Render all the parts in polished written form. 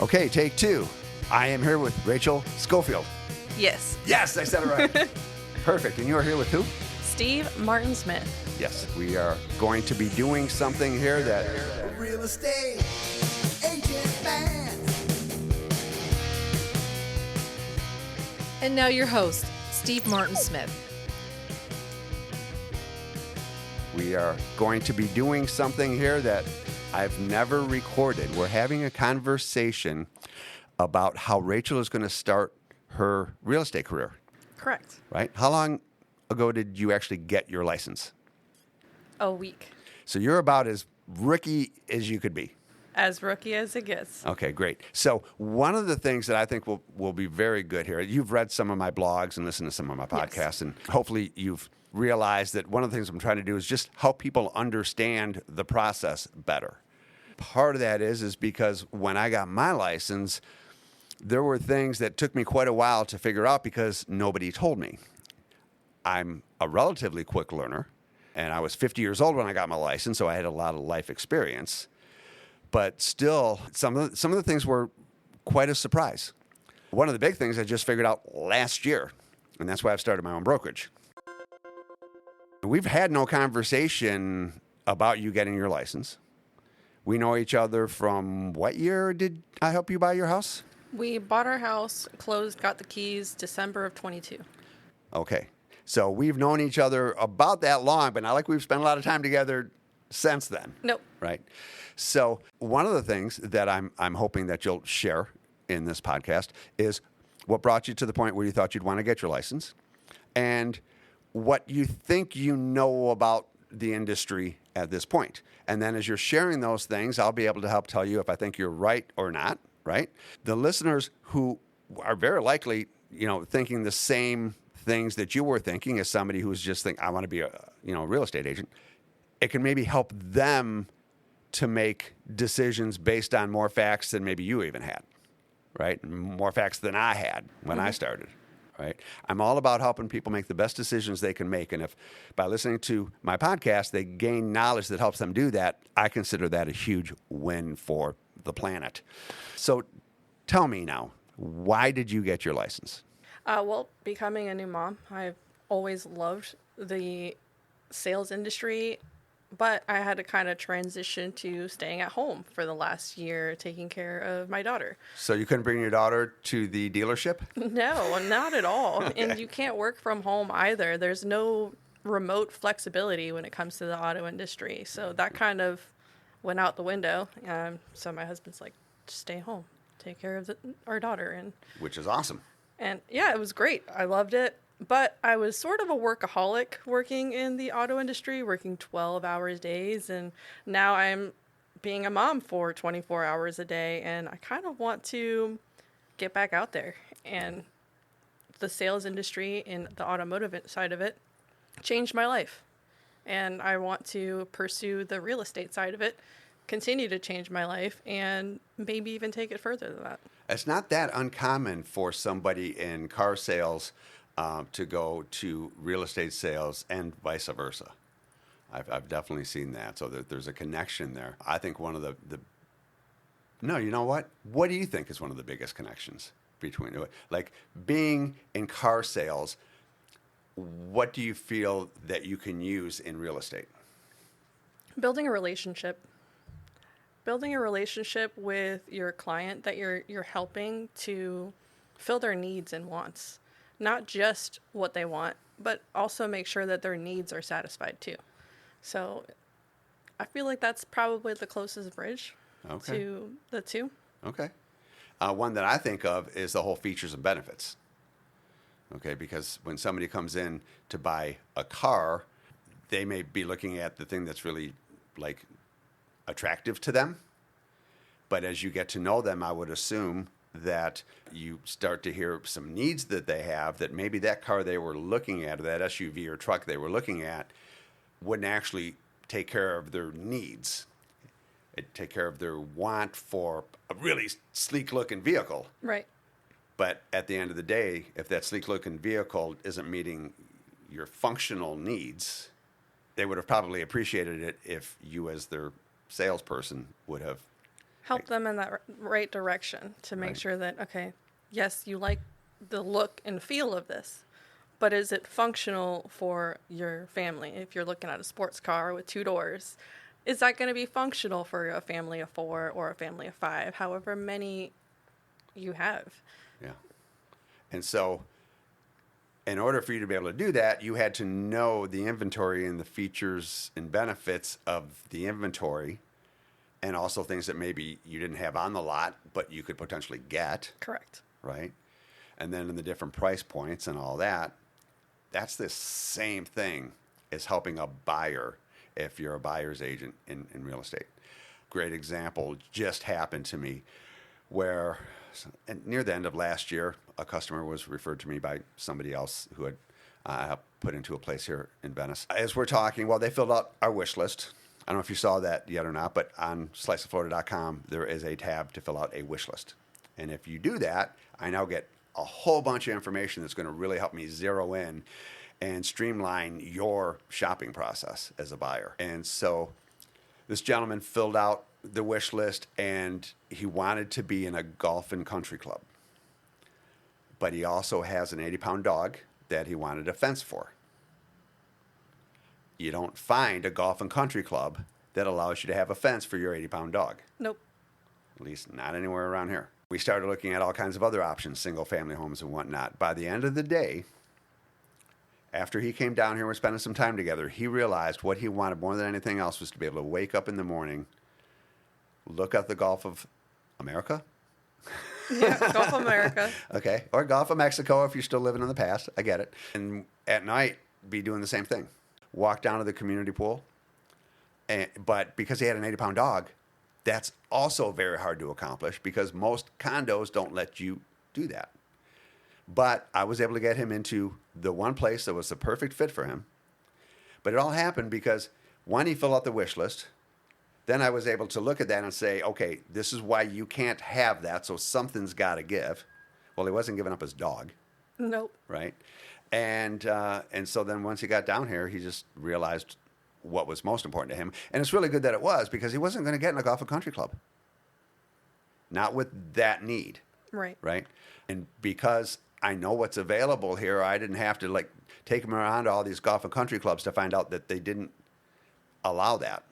Okay, take two. I am here with Rachel Schofield. Yes. Yes, I said it right. Perfect. And you are here with who? Steve Martin Smith. Yes, we are going to be doing something here that... Real estate agent man. And now your host, Steve Martin Smith. We are going to be doing something here that I've never recorded. We're having a conversation about how Rachel is going to start her real estate career. Correct. Right? How long ago did you actually get your license? A week. So you're about as rookie as you could be. As rookie as it gets. Okay, great. So one of the things that I think will be very good here, you've read some of my blogs and listened to some of my podcasts, Yes. and hopefully you've realized that one of the things I'm trying to do is just help people understand the process better. Part of that is because when I got my license, there were things that took me quite a while to figure out because nobody told me. I'm a relatively quick learner, and I was 50 years old when I got my license, so I had a lot of life experience. But still, some of the things were quite a surprise. One of the big things I just figured out last year, and that's why I've started my own brokerage. We've had no conversation about you getting your license. We know each other from what year did I help you buy your house? We bought our house, closed, got the keys, December of 22. Okay. So we've known each other about that long, but not like we've spent a lot of time together since then. Nope. Right. So one of the things that I'm hoping that you'll share in this podcast is what brought you to the point where you thought you'd want to get your license and what you think you know about the industry at this point. And then as you're sharing those things, I'll be able to help tell you if I think you're right or not, right? The listeners who are very likely, thinking the same things that you were thinking as somebody who's just thinking, I want to be a real estate agent, it can maybe help them to make decisions based on more facts than maybe you even had, right? More facts than I had when I started, right? I'm all about helping people make the best decisions they can make. And if by listening to my podcast, they gain knowledge that helps them do that, I consider that a huge win for the planet. So tell me now, why did you get your license? Well, becoming a new mom, I've always loved the sales industry, but I had to kind of transition to staying at home for the last year, taking care of my daughter. So you couldn't bring your daughter to the dealership? No, not at all. Okay. And you can't work from home either. There's no remote flexibility when it comes to the auto industry. So that kind of went out the window. So my husband's like, just stay home, take care of our daughter. Which is awesome. And yeah, it was great. I loved it. But I was sort of a workaholic working in the auto industry, working 12-hour days. And now I'm being a mom for 24 hours a day. And I kind of want to get back out there. And the sales industry in the automotive side of it changed my life. And I want to pursue the real estate side of it, continue to change my life, and maybe even take it further than that. It's not that uncommon for somebody in car sales to go to real estate sales and vice versa. I've definitely seen that. So there's a connection there. I think one of the no, you know what? What do you think is one of the biggest connections between, like being in car sales, what do you feel that you can use in real estate? Building a relationship. Building a relationship with your client that you're helping to fill their needs and wants. Not just what they want, but also make sure that their needs are satisfied too. So I feel like that's probably the closest bridge to the two. Okay. One that I think of is the whole features and benefits. Okay, because when somebody comes in to buy a car, they may be looking at the thing that's really like attractive to them. But as you get to know them, I would assume that you start to hear some needs that they have that maybe that car they were looking at, or that SUV or truck they were looking at, wouldn't actually take care of their needs. It'd take care of their want for a really sleek-looking vehicle. Right. But at the end of the day, if that sleek-looking vehicle isn't meeting your functional needs, they would have probably appreciated it if you as their salesperson would have help them in that right direction to make sure that, okay, yes, you like the look and feel of this, but is it functional for your family? If you're looking at a sports car with 2 doors, is that going to be functional for a family of 4 or a family of 5, however many you have? Yeah. And so in order for you to be able to do that, you had to know the inventory and the features and benefits of the inventory, and also things that maybe you didn't have on the lot, but you could potentially get. Correct. Right? And then in the different price points and all that, that's the same thing as helping a buyer if you're a buyer's agent in real estate. Great example just happened to me where near the end of last year, a customer was referred to me by somebody else who had put into a place here in Venice. As we're talking, well, they filled out our wish list. I don't know if you saw that yet or not, but on sliceoflorida.com, there is a tab to fill out a wish list. And if you do that, I now get a whole bunch of information that's going to really help me zero in and streamline your shopping process as a buyer. And so this gentleman filled out the wish list, and he wanted to be in a golf and country club. But he also has an 80-pound dog that he wanted a fence for. You don't find a golf and country club that allows you to have a fence for your 80-pound dog. Nope. At least not anywhere around here. We started looking at all kinds of other options, single-family homes and whatnot. By the end of the day, after he came down here and we're spending some time together, he realized what he wanted more than anything else was to be able to wake up in the morning, look at the Gulf of America. Yeah, Gulf of America. Okay, or Gulf of Mexico if you're still living in the past. I get it. And at night, be doing the same thing. Walk down to the community pool. But because he had an 80-pound dog, that's also very hard to accomplish because most condos don't let you do that. But I was able to get him into the one place that was the perfect fit for him. But it all happened because, one, he filled out the wish list. Then I was able to look at that and say, okay, this is why you can't have that, so something's got to give. Well, he wasn't giving up his dog. Nope. Right? And so then once he got down here, he just realized what was most important to him. And it's really good that it was, because he wasn't going to get in a golf and country club. Not with that need. Right. Right? And because I know what's available here, I didn't have to take him around to all these golf and country clubs to find out that they didn't allow that.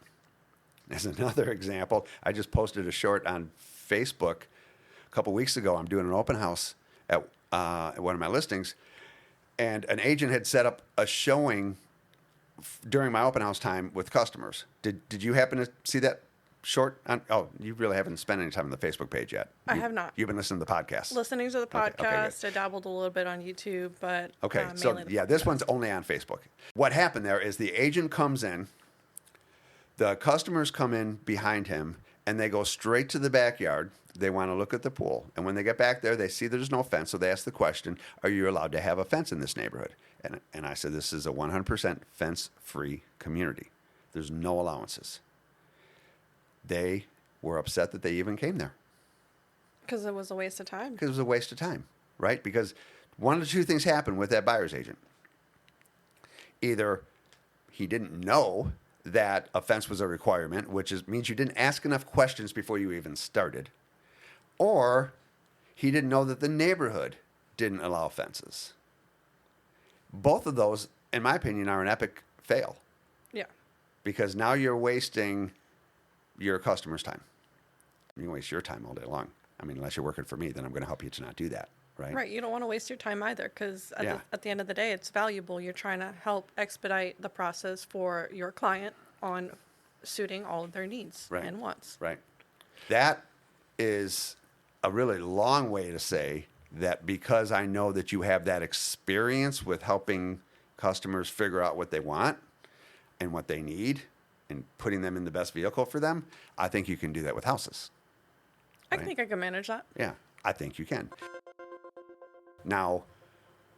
As another example, I just posted a short on Facebook a couple weeks ago. I'm doing an open house at one of my listings, and an agent had set up a showing during my open house time with customers. Did you happen to see that short? You really haven't spent any time on the Facebook page yet. I have not. You've been listening to the podcast. Listening to the podcast. Okay, I dabbled a little bit on YouTube, but okay. Mainly This one's only on Facebook. What happened there is the agent comes in, the customers come in behind him, and they go straight to the backyard. They want to look at the pool. And when they get back there, they see there's no fence, so they ask the question, are you allowed to have a fence in this neighborhood? And I said, this is a 100% fence-free community. There's no allowances. They were upset that they even came there. Because it was a waste of time. Because it was a waste of time, right? Because one of the two things happened with that buyer's agent. Either he didn't know that a fence was a requirement, which means you didn't ask enough questions before you even started, or he didn't know that the neighborhood didn't allow fences. Both of those, in my opinion, are an epic fail. Yeah. Because now you're wasting your customer's time. You can waste your time all day long. I mean, unless you're working for me, then I'm going to help you to not do that, right? Right. You don't want to waste your time either, because at the end of the day, it's valuable. You're trying to help expedite the process for your client on suiting all of their needs and wants. Right. That is a really long way to say that because I know that you have that experience with helping customers figure out what they want and what they need and putting them in the best vehicle for them, I think you can do that with houses. I think I can manage that. Yeah, I think you can. Now,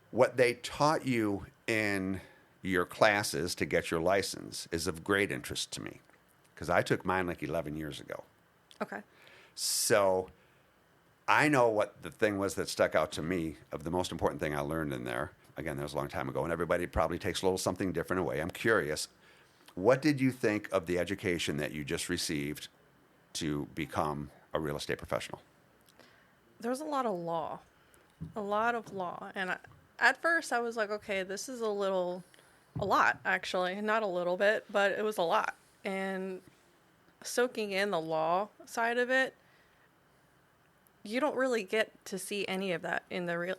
what they taught you in your classes to get your license is of great interest to me, because I took mine 11 years ago. Okay. So I know what the thing was that stuck out to me of the most important thing I learned in there. Again, that was a long time ago, and everybody probably takes a little something different away. I'm curious, what did you think of the education that you just received to become a real estate professional? There's a lot of law. A lot of law. And at first I was like, okay, this is a lot, actually. Not a little bit, but it was a lot. And soaking in the law side of it, you don't really get to see any of that in the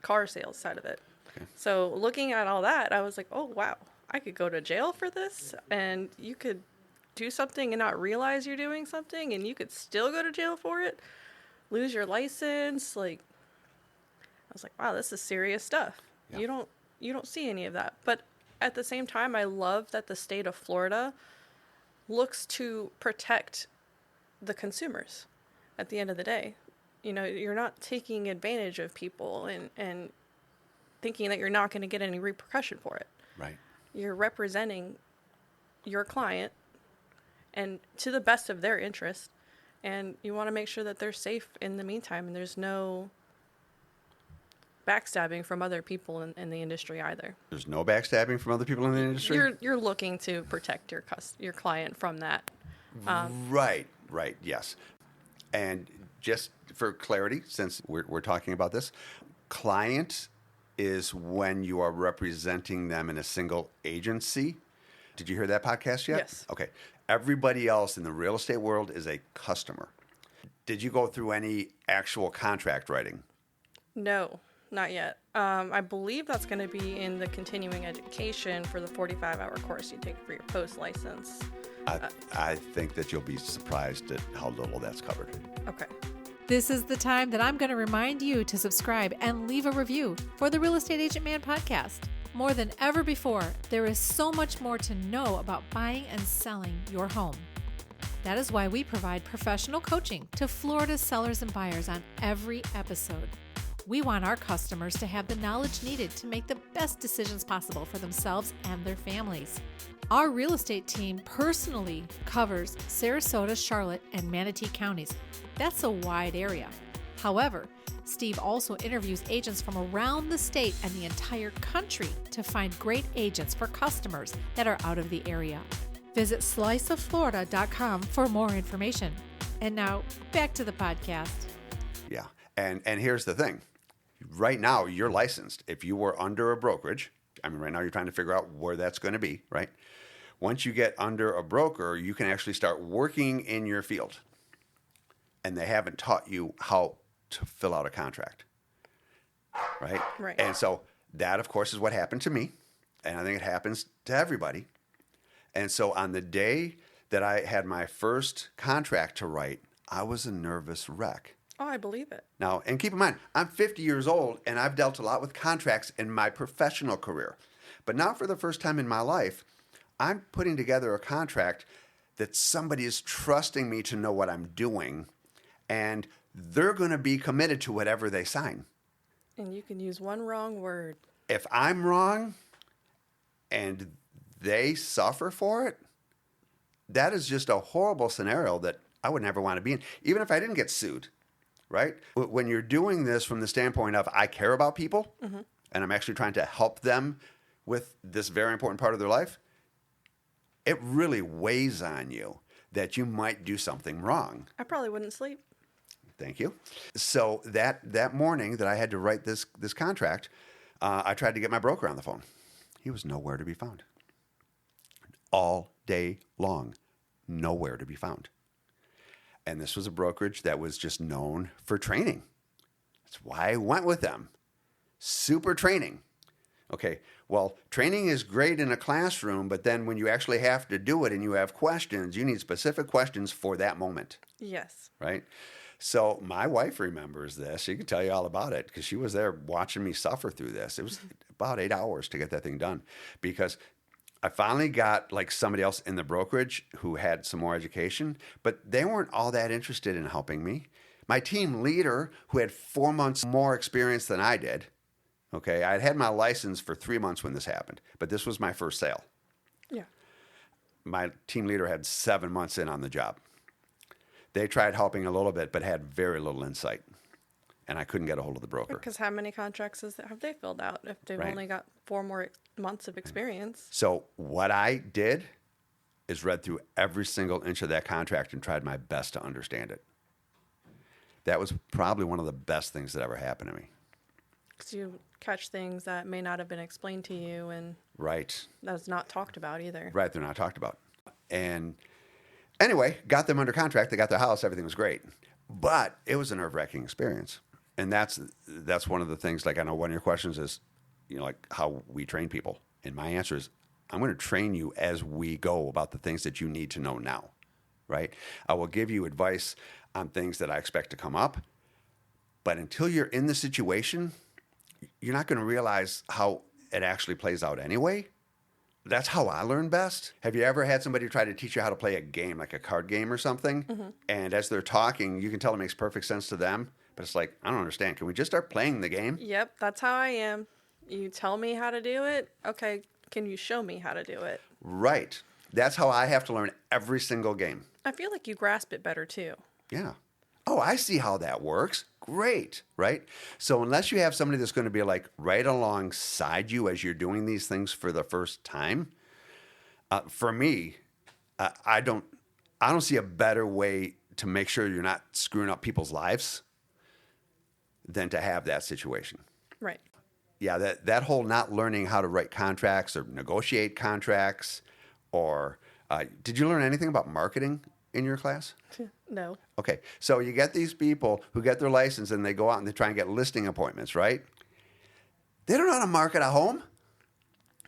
car sales side of it. Okay. So looking at all that, I was like, oh, wow, I could go to jail for this, and you could do something and not realize you're doing something, and you could still go to jail for it, lose your license. Like, I was like, wow, this is serious stuff. Yeah. You don't see any of that. But at the same time, I love that the state of Florida looks to protect the consumers at the end of the day. You know, you're not taking advantage of people and thinking that you're not going to get any repercussion for it. Right. You're representing your client and to the best of their interest, and you want to make sure that they're safe in the meantime, and there's no backstabbing from other people in the industry either. There's no backstabbing from other people in the industry? You're looking to protect your client from that. Right, yes. And just for clarity, since we're talking about this, client is when you are representing them in a single agency. Did you hear that podcast yet? Yes. Okay. Everybody else in the real estate world is a customer. Did you go through any actual contract writing? No, not yet. I believe that's going to be in the continuing education for the 45-hour course you take for your post license. I think that you'll be surprised at how little that's covered. Okay. This is the time that I'm going to remind you to subscribe and leave a review for the Real Estate Agent Man podcast. More than ever before, there is so much more to know about buying and selling your home. That is why we provide professional coaching to Florida sellers and buyers on every episode. We want our customers to have the knowledge needed to make the best decisions possible for themselves and their families. Our real estate team personally covers Sarasota, Charlotte, and Manatee counties. That's a wide area. However, Steve also interviews agents from around the state and the entire country to find great agents for customers that are out of the area. Visit sliceofflorida.com for more information. And now, back to the podcast. Yeah. And here's the thing. Right now, you're licensed. If you were under a brokerage, I mean, right now you're trying to figure out where that's going to be, right? Once you get under a broker, you can actually start working in your field. And they haven't taught you how to fill out a contract, right? Right. And so that, of course, is what happened to me. And I think it happens to everybody. And so on the day that I had my first contract to write, I was a nervous wreck. Oh, I believe it. Now, and keep in mind, I'm 50 years old, and I've dealt a lot with contracts in my professional career. But now for the first time in my life, I'm putting together a contract that somebody is trusting me to know what I'm doing, and they're going to be committed to whatever they sign. And you can use one wrong word. If I'm wrong and they suffer for it, that is just a horrible scenario that I would never want to be in, even if I didn't get sued, right? When you're doing this from the standpoint of I care about people, and I'm actually trying to help them with this very important part of their life, it really weighs on you that you might do something wrong. I probably wouldn't sleep. Thank you. So that morning that I had to write this contract, I tried to get my broker on the phone. He was nowhere to be found. All day long, nowhere to be found. And this was a brokerage that was just known for training. That's why I went with them. Super training. Okay, well, training is great in a classroom, but then when you actually have to do it and you have questions, you need specific questions for that moment. Yes. Right? So my wife remembers this. She can tell you all about it because she was there watching me suffer through this. It was about 8 hours to get that thing done because I finally got like somebody else in the brokerage who had some more education, but they weren't all that interested in helping me. My team leader, who had 4 months more experience than I did, okay, I had had my license for 3 months when this happened, but this was my first sale. Yeah. My team leader had 7 months in on the job. They tried helping a little bit, but had very little insight. And I couldn't get a hold of the broker. Because how many contracts have they filled out if they've Right. only got 4 more months of experience? So what I did is read through every single inch of that contract and tried my best to understand it. That was probably one of the best things that ever happened to me. Because you catch things that may not have been explained to you, and Right. that's not talked about either. Right, they're not talked about. And anyway, got them under contract. They got their house. Everything was great. But it was a nerve-wracking experience. And that's one of the things, like I know one of your questions is, like how we train people. And my answer is, I'm going to train you as we go about the things that you need to know now, right? I will give you advice on things that I expect to come up. But until you're in the situation, you're not going to realize how it actually plays out anyway. That's how I learn best. Have you ever had somebody try to teach you how to play a game, like a card game or something? Mm-hmm. And as they're talking, you can tell it makes perfect sense to them. But it's like, I don't understand. Can we just start playing the game? Yep, that's how I am. You tell me how to do it. Okay, can you show me how to do it? Right. That's how I have to learn every single game. I feel like you grasp it better too. Yeah. Oh, I see how that works. Great. Right. So unless you have somebody that's going to be like right alongside you as you're doing these things for the first time, for me, I don't see a better way to make sure you're not screwing up people's lives than to have that situation. Right. Yeah, that whole not learning how to write contracts or negotiate contracts, or did you learn anything about marketing in your class? No. Okay, so you get these people who get their license and they go out and they try and get listing appointments, right? They don't know how to market a home.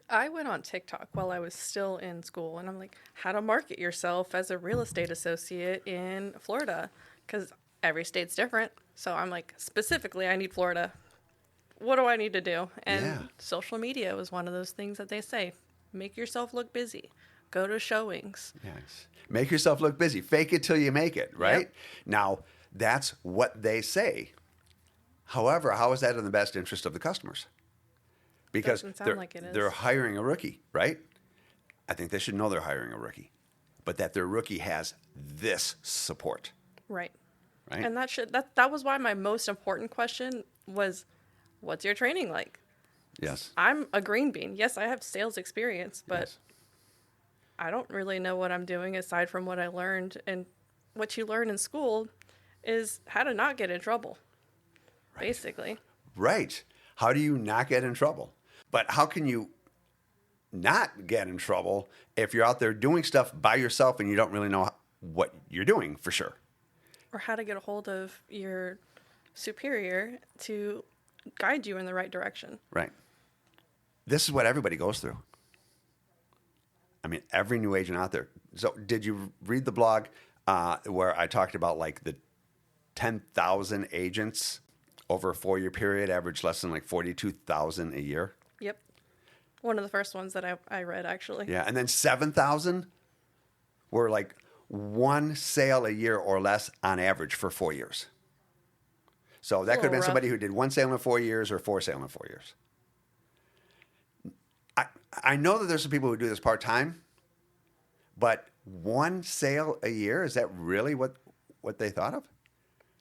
I went on TikTok while I was still in school, and I'm like, how to market yourself as a real estate associate in Florida, because every state's different. So I'm like, specifically, I need Florida. What do I need to do? And social media was one of those things that they say, make yourself look busy. Go to showings. Yes. Make yourself look busy. Fake it till you make it, right? Yep. Now, that's what they say. However, how is that in the best interest of the customers? Because Doesn't sound like it is. they're hiring a rookie, right? I think they should know they're hiring a rookie, but that their rookie has this support. Right. Right. And that was why my most important question was, what's your training like? Yes. I'm a green bean. Yes, I have sales experience, but Yes. I don't really know what I'm doing aside from what I learned. And what you learn in school is how to not get in trouble, basically. Right. How do you not get in trouble? But how can you not get in trouble if you're out there doing stuff by yourself and you don't really know what you're doing for sure? Or how to get a hold of your superior to guide you in the right direction. Right. This is what everybody goes through. I mean, every new agent out there. So did you read the blog where I talked about like the 10,000 agents over a 4-year period average less than like 42,000 a year? Yep. One of the first ones that I read, actually. Yeah. And then 7,000 were like one sale a year or less on average for 4 years. So that could have been rough. somebody who did one sale in 4 years or 4 sales in 4 years. I know that there's some people who do this part-time, but one sale a year, is that really what they thought of?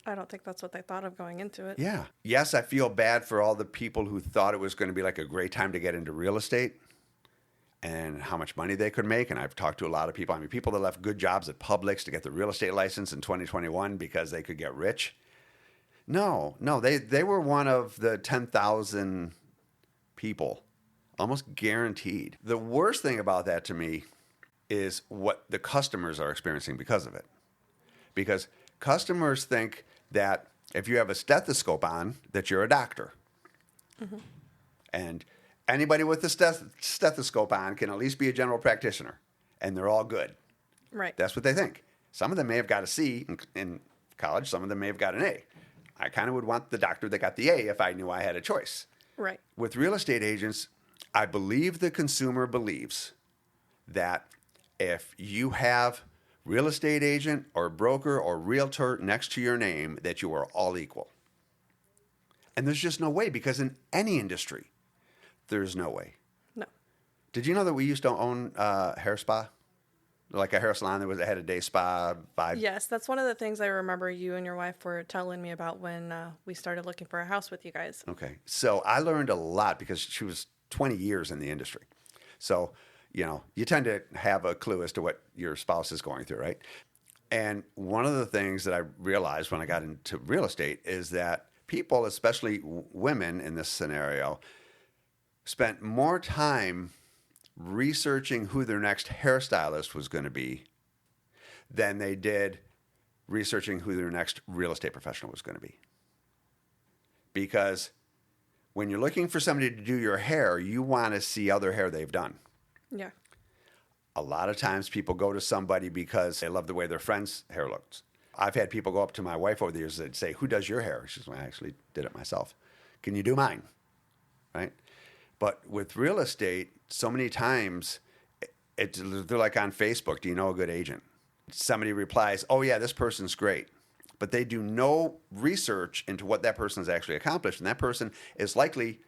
I don't think that's what they thought of going into it. Yeah. Yes, I feel bad for all the people who thought it was going to be like a great time to get into real estate and how much money they could make. And I've talked to a lot of people. I mean, people that left good jobs at Publix to get the real estate license in 2021 because they could get rich. No, they were one of the 10,000 people, almost guaranteed. The worst thing about that to me is what the customers are experiencing because of it. Because customers think that if you have a stethoscope on, that you're a doctor. Mm-hmm. And anybody with a stethoscope on can at least be a general practitioner, and they're all good. Right. That's what they think. Some of them may have got a C in college. Some of them may have got an A. I kind of would want the doctor that got the A if I knew I had a choice. Right. With real estate agents, I believe the consumer believes that if you have real estate agent or broker or realtor next to your name, that you are all equal. And there's just no way, because in any industry, there's no way. No. Did you know that we used to own a hair spa? Like a hair salon that had a day spa vibe? Yes, that's one of the things I remember you and your wife were telling me about when we started looking for a house with you guys. Okay. So I learned a lot because she was 20 years in the industry. So, you tend to have a clue as to what your spouse is going through, right? And one of the things that I realized when I got into real estate is that people, especially women in this scenario, spent more time researching who their next hairstylist was going to be than they did researching who their next real estate professional was going to be. Because when you're looking for somebody to do your hair, you want to see other hair they've done. Yeah. A lot of times people go to somebody because they love the way their friend's hair looks. I've had people go up to my wife over the years and say, "Who does your hair?" She says, "Well, I actually did it myself. Can you do mine?" Right? But with real estate, so many times, they're like on Facebook, "Do you know a good agent?" Somebody replies, "Oh yeah, this person's great." But they do no research into what that person has actually accomplished. And that person is likely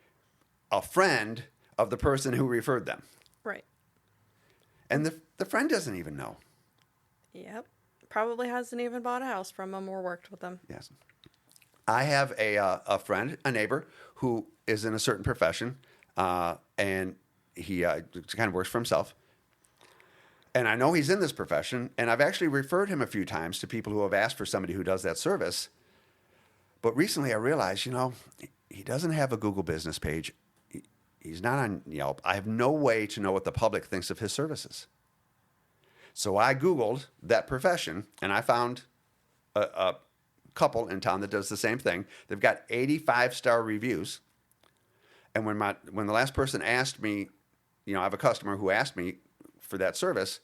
a friend of the person who referred them. Right. And the friend doesn't even know. Yep. Probably hasn't even bought a house from them or worked with them. Yes. I have a friend, a neighbor, who is in a certain profession, and he kind of works for himself. And I know he's in this profession, and I've actually referred him a few times to people who have asked for somebody who does that service. But recently I realized, he doesn't have a Google business page. He's not on Yelp. I have no way to know what the public thinks of his services. So I Googled that profession, and I found a couple in town that does the same thing. They've got 85-star reviews. And when the last person asked me, I have a customer who asked me for that service,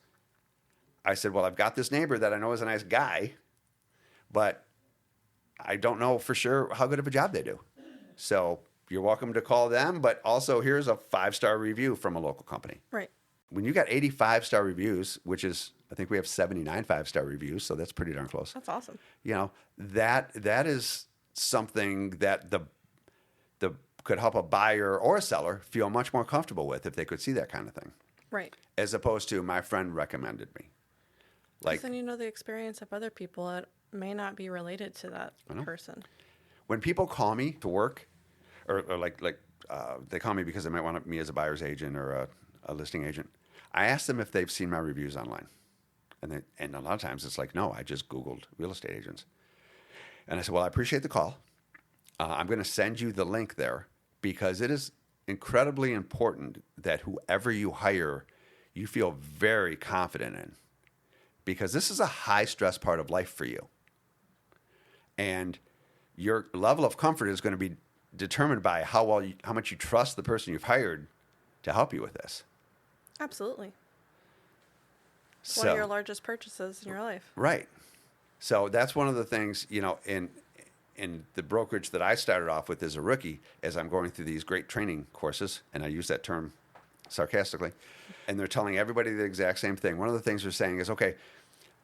I said, "Well, I've got this neighbor that I know is a nice guy, but I don't know for sure how good of a job they do. So you're welcome to call them, but also here's a 5-star review from a local company." Right. When you got 85-star reviews, which is, I think we have 79 5-star reviews, so that's pretty darn close. That's awesome. That is something that the could help a buyer or a seller feel much more comfortable with if they could see that kind of thing. Right. As opposed to, my friend recommended me. Like, then the experience of other people that may not be related to that person. When people call me to work, or they call me because they might want me as a buyer's agent or a listing agent, I ask them if they've seen my reviews online. And a lot of times it's like, "No, I just Googled real estate agents." And I said, "Well, I appreciate the call. I'm going to send you the link there, because it is incredibly important that whoever you hire, you feel very confident in, because this is a high-stress part of life for you. And your level of comfort is going to be determined by how much you trust the person you've hired to help you with this." Absolutely. It's one of your largest purchases in your life. Right. So that's one of the things, in the brokerage that I started off with as a rookie, as I'm going through these great training courses, and I use that term sarcastically, and they're telling everybody the exact same thing. One of the things they're saying is, "Okay,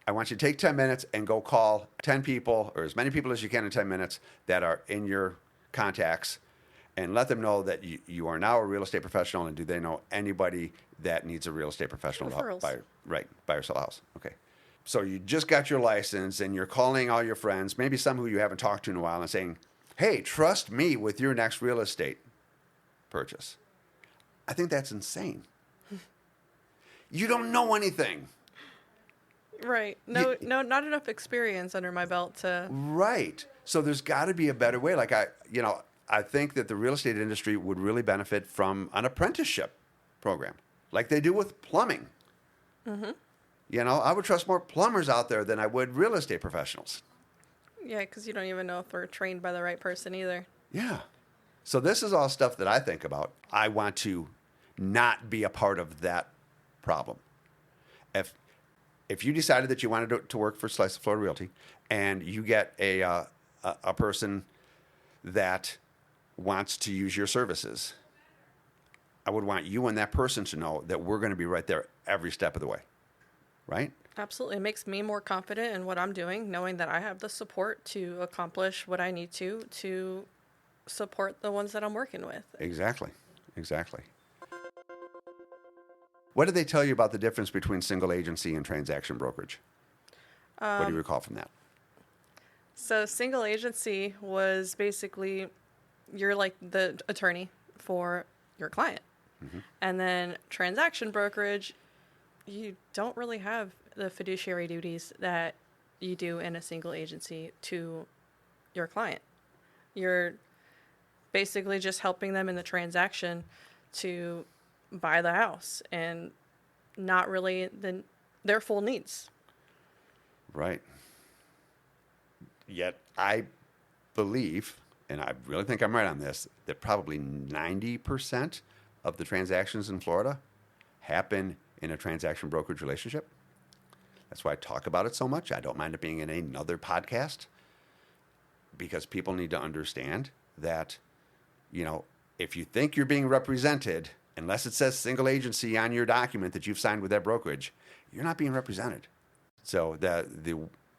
I want you to take 10 minutes and go call 10 people, or as many people as you can in 10 minutes that are in your contacts, and let them know that you are now a real estate professional, and do they know anybody that needs a real estate professional to help buy or sell a house." Okay. So you just got your license, and you're calling all your friends, maybe some who you haven't talked to in a while, and saying, "Hey, trust me with your next real estate purchase." I think that's insane. You don't know anything. Right. No, not enough experience under my belt to. Right. So there's got to be a better way. Like I think that the real estate industry would really benefit from an apprenticeship program, like they do with plumbing. Mm-hmm. I would trust more plumbers out there than I would real estate professionals. Yeah, because you don't even know if we're trained by the right person either. Yeah. So this is all stuff that I think about. I want to not be a part of that problem. If you decided that you wanted to work for Slice of Florida Realty, and you get a person that wants to use your services, I would want you and that person to know that we're going to be right there every step of the way. Right? Absolutely. It makes me more confident in what I'm doing, knowing that I have the support to accomplish what I need to support the ones that I'm working with. Exactly. What did they tell you about the difference between single agency and transaction brokerage? What do you recall from that? So single agency was basically, you're like the attorney for your client. And then transaction brokerage, you don't really have the fiduciary duties that you do in a single agency to your client. You're basically just helping them in the transaction to buy the house and not really their full needs. Right. Yet I believe, and I really think I'm right on this, that probably 90% of the transactions in Florida happen in a transaction brokerage relationship. That's why I talk about it so much. I don't mind it being in another podcast, because people need to understand that, if you think you're being represented, unless it says single agency on your document that you've signed with that brokerage, you're not being represented. So the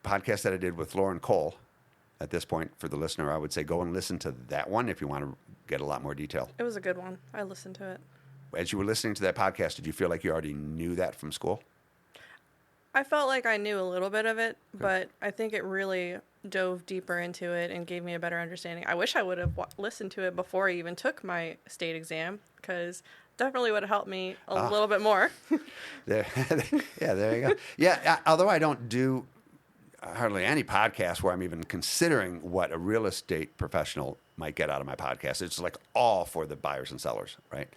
podcast that I did with Lauren Cole, at this point, for the listener, I would say go and listen to that one if you want to get a lot more detail. It was a good one. I listened to it. As you were listening to that podcast, did you feel like you already knew that from school? I felt like I knew a little bit of it, but I think it really dove deeper into it and gave me a better understanding. I wish I would have listened to it before I even took my state exam, because definitely would have helped me a little bit more. There you go. Yeah, although I don't do hardly any podcast where I'm even considering what a real estate professional might get out of my podcast. It's like all for the buyers and sellers, right?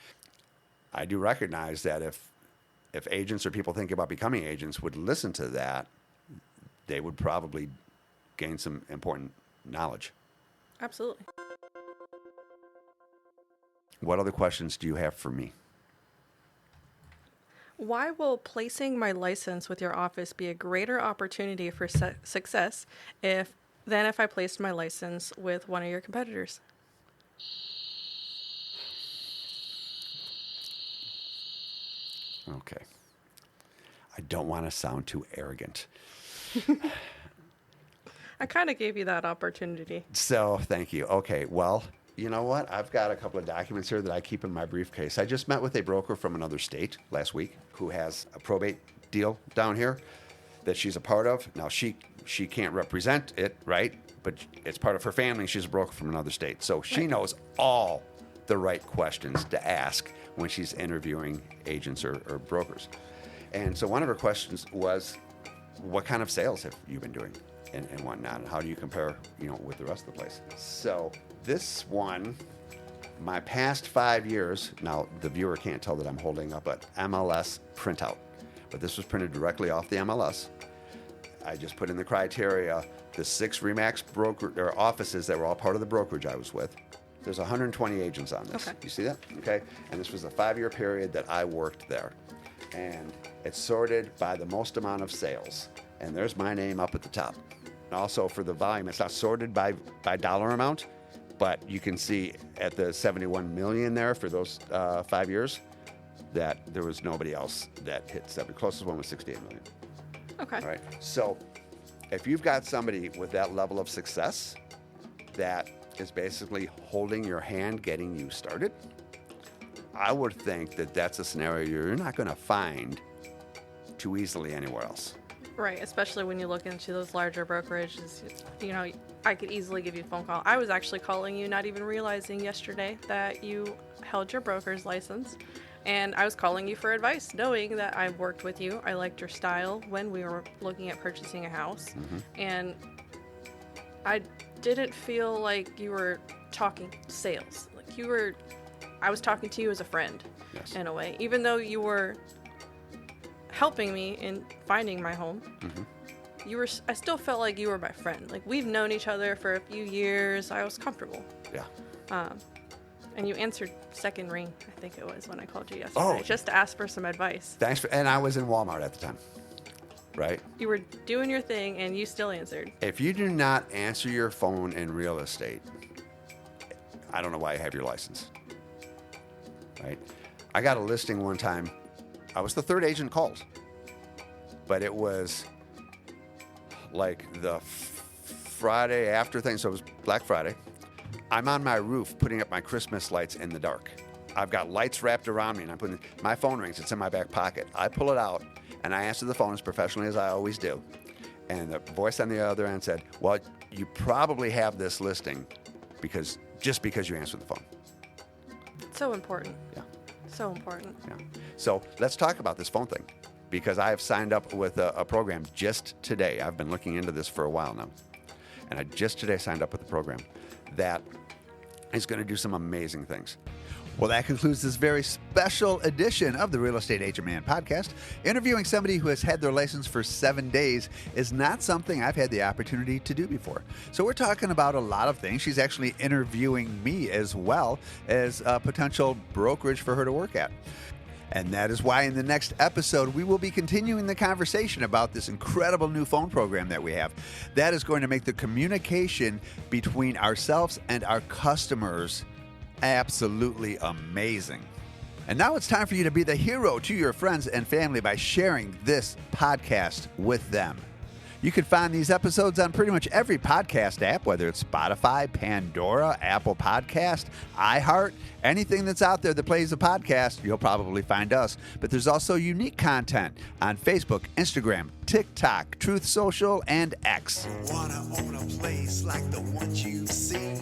I do recognize that if agents or people thinking about becoming agents would listen to that, they would probably gain some important knowledge. Absolutely. What other questions do you have for me? Why will placing my license with your office be a greater opportunity for success than if I placed my license with one of your competitors? Okay. I don't want to sound too arrogant. I kind of gave you that opportunity. So, thank you. Okay, well, you know what? I've got a couple of documents here that I keep in my briefcase. I just met with a broker from another state last week who has a probate deal down here that she's a part of. Now, she can't represent it, right? But it's part of her family. She's a broker from another state. So she knows all the right questions to ask when she's interviewing agents or brokers. And so one of her questions was, what kind of sales have you been doing and whatnot? And how do you compare, with the rest of the place? So this one, my past 5 years, now the viewer can't tell that I'm holding up an MLS printout, but this was printed directly off the MLS. I just put in the criteria, the 6 RE/MAX broker or offices that were all part of the brokerage I was with. There's 120 agents on this. Okay. You see that? Okay. And this was a 5-year period that I worked there. And it's sorted by the most amount of sales. And there's my name up at the top. And also for the volume, it's not sorted by dollar amount, but you can see at the 71 million there for those 5 years that there was nobody else that hit 70. Closest one was 68 million. Okay. All right. So if you've got somebody with that level of success that is basically holding your hand, getting you started, I would think that that's a scenario you're not going to find too easily anywhere else. Right, especially when you look into those larger brokerages. I could easily give you a phone call. I was actually calling you, not even realizing yesterday that you held your broker's license. And I was calling you for advice, knowing that I've worked with you. I liked your style when we were looking at purchasing a house. Mm-hmm. And I didn't feel like you were talking sales. I was talking to you as a friend, yes, in a way. Even though you were helping me in finding my home, mm-hmm, I still felt like you were my friend. Like, we've known each other for a few years. I was comfortable. Yeah. And you answered second ring, I think it was, when I called you yesterday, just to ask for some advice. Thanks. And I was in Walmart at the time, right? You were doing your thing, and you still answered. If you do not answer your phone in real estate, I don't know why you have your license, right? I got a listing one time. I was the third agent called, but it was like the Friday after thing, so it was Black Friday. I'm on my roof putting up my Christmas lights in the dark. I've got lights wrapped around me, and my phone rings. It's in my back pocket. I pull it out, and I answer the phone as professionally as I always do. And the voice on the other end said, well, you probably have this listing because you answered the phone. So important. Yeah. So important. Yeah. So let's talk about this phone thing, because I have signed up with a program just today. I've been looking into this for a while now, and I just today signed up with a program that is going to do some amazing things. Well, that concludes this very special edition of the Real Estate Agent Man podcast. Interviewing somebody who has had their license for 7 days is not something I've had the opportunity to do before. So we're talking about a lot of things. She's actually interviewing me as well as a potential brokerage for her to work at. And that is why in the next episode, we will be continuing the conversation about this incredible new phone program that we have. That is going to make the communication between ourselves and our customers absolutely amazing. And now it's time for you to be the hero to your friends and family by sharing this podcast with them. You can find these episodes on pretty much every podcast app, whether it's Spotify, Pandora, Apple Podcast, iHeart, anything that's out there that plays a podcast, you'll probably find us. But there's also unique content on Facebook, Instagram, TikTok, Truth Social, and X. Wanna own a place like the ones you see?